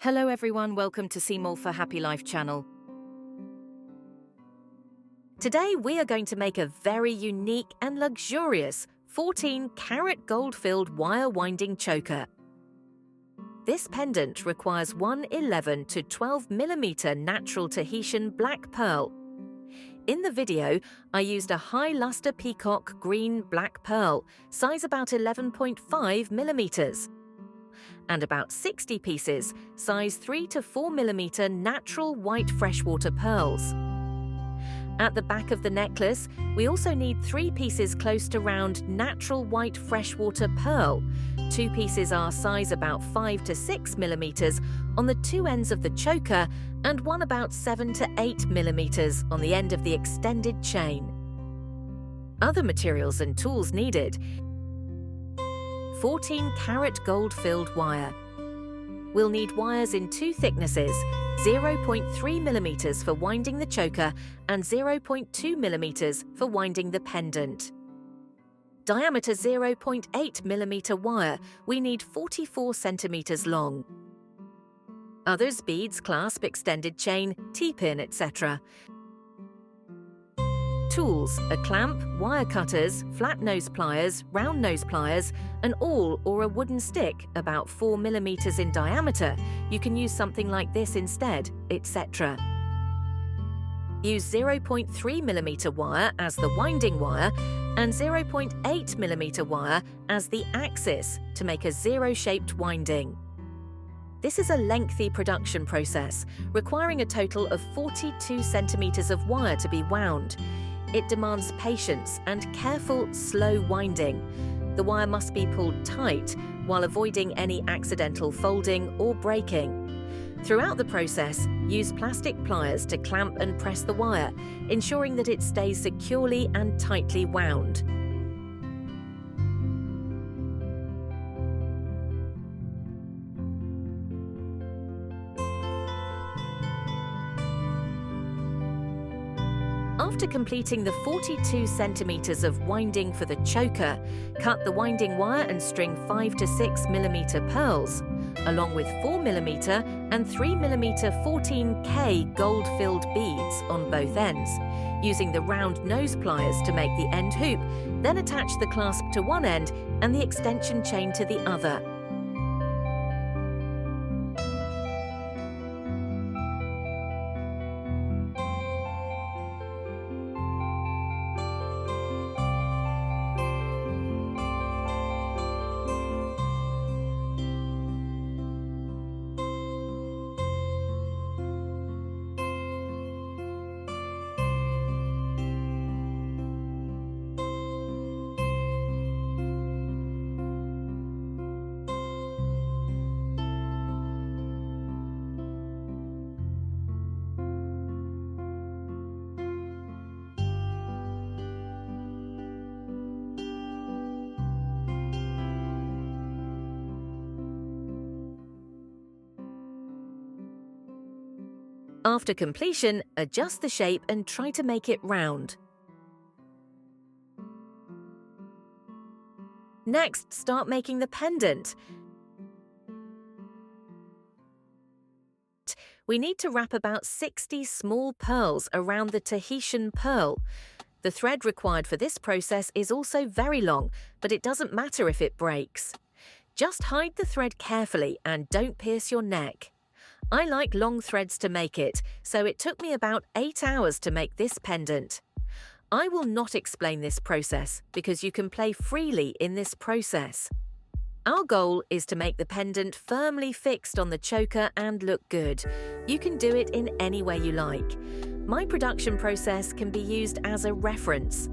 Hello everyone, welcome to Cmallforhappylife channel. Today we are going to make a very unique and luxurious 14-carat gold-filled wire winding choker. This pendant requires one 11 to 12 mm natural Tahitian black pearl. In the video, I used a high luster peacock green black pearl, size about 11.5 mm. And about 60 pieces, size 3 to 4 mm natural white freshwater pearls. At the back of the necklace, we also need 3 pieces close to round natural white freshwater pearl. 2 pieces are size about 5 to 6 mm on the 2 ends of the choker and one about 7 to 8 mm on the end of the extended chain. Other materials and tools needed: 14-carat gold-filled wire. We'll need wires in 2 thicknesses, 0.3 mm for winding the choker and 0.2 mm for winding the pendant. Diameter 0.8 mm wire, we need 44 centimeters long. Others: beads, clasp, extended chain, T-pin, etc. Tools: a clamp, wire cutters, flat nose pliers, round nose pliers, an awl or a wooden stick about 4 mm in diameter. You can use something like this instead, etc. Use 0.3 mm wire as the winding wire and 0.8 mm wire as the axis to make a zero-shaped winding. This is a lengthy production process, requiring a total of 42 centimeters of wire to be wound. It demands patience and careful, slow winding. The wire must be pulled tight while avoiding any accidental folding or breaking. Throughout the process, use plastic pliers to clamp and press the wire, ensuring that it stays securely and tightly wound. After completing the 42 centimeters of winding for the choker, cut the winding wire and string 5 to 6 mm pearls, along with 4 mm and 3 mm 14K gold-filled beads on both ends, using the round nose pliers to make the end hoop, then attach the clasp to one end and the extension chain to the other. After completion, adjust the shape and try to make it round. Next, start making the pendant. We need to wrap about 60 small pearls around the Tahitian pearl. The thread required for this process is also very long, but it doesn't matter if it breaks. Just hide the thread carefully and don't pierce your neck. I like long threads to make it, so it took me about 8 hours to make this pendant. I will not explain this process because you can play freely in this process. Our goal is to make the pendant firmly fixed on the choker and look good. You can do it in any way you like. My production process can be used as a reference.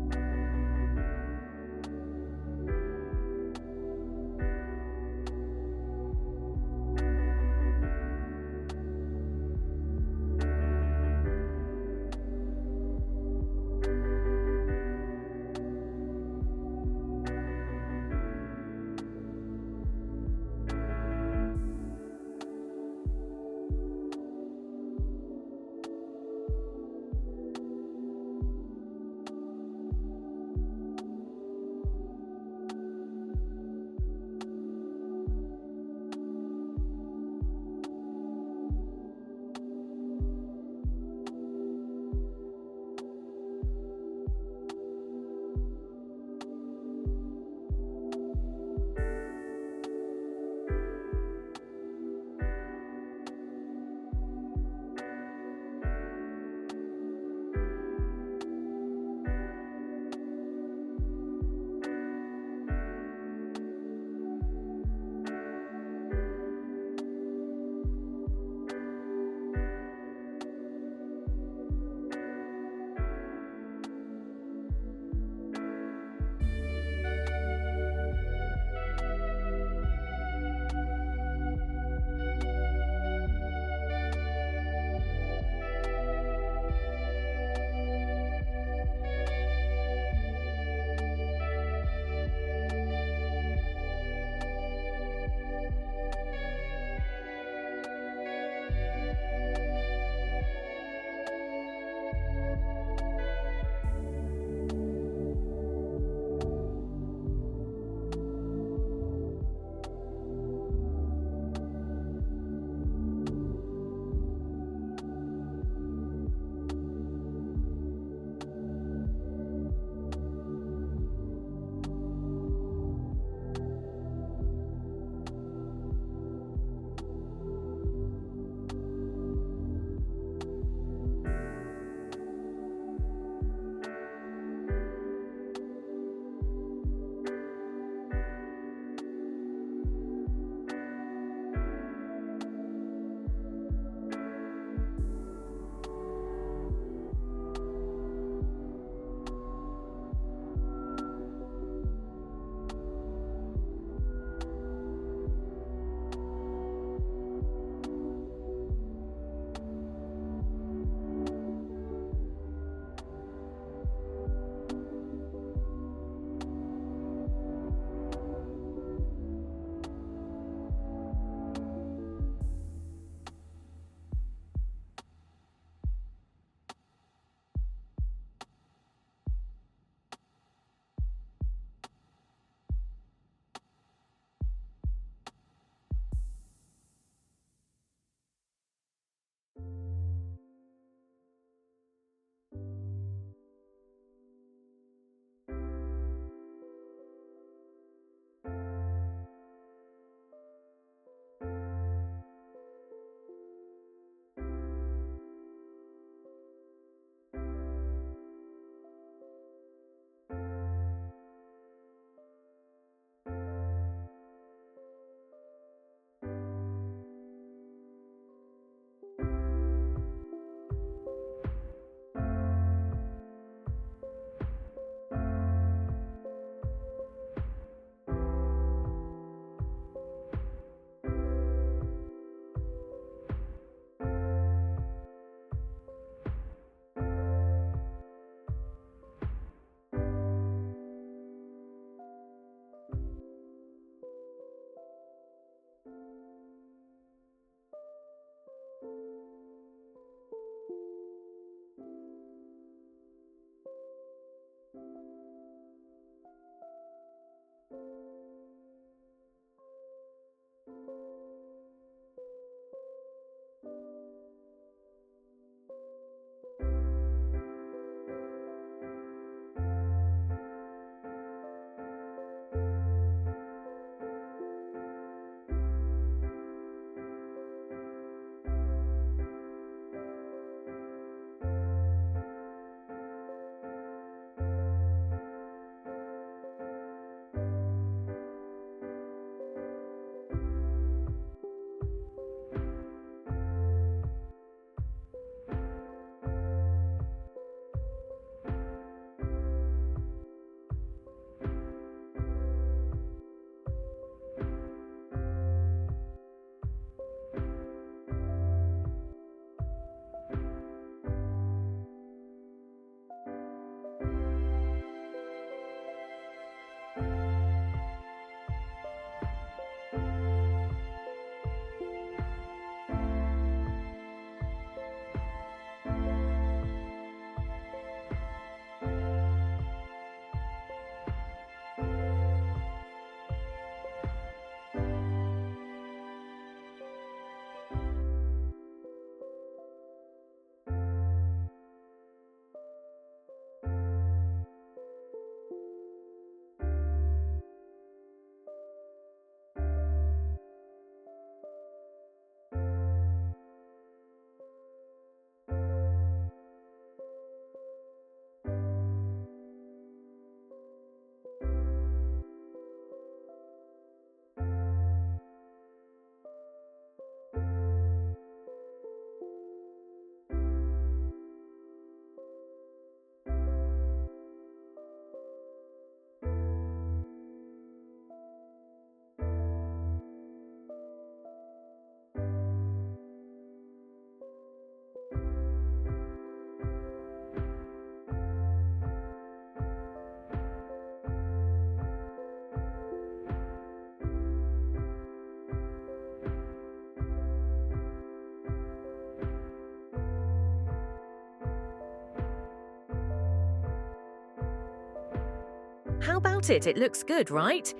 How about it? It looks good, right?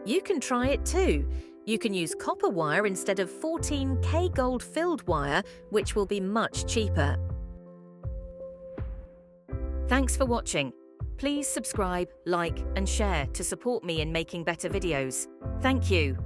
You can try it too. You can use copper wire instead of 14K gold-filled wire, which will be much cheaper. Thanks for watching. Please subscribe, like, and share to support me in making better videos. Thank you.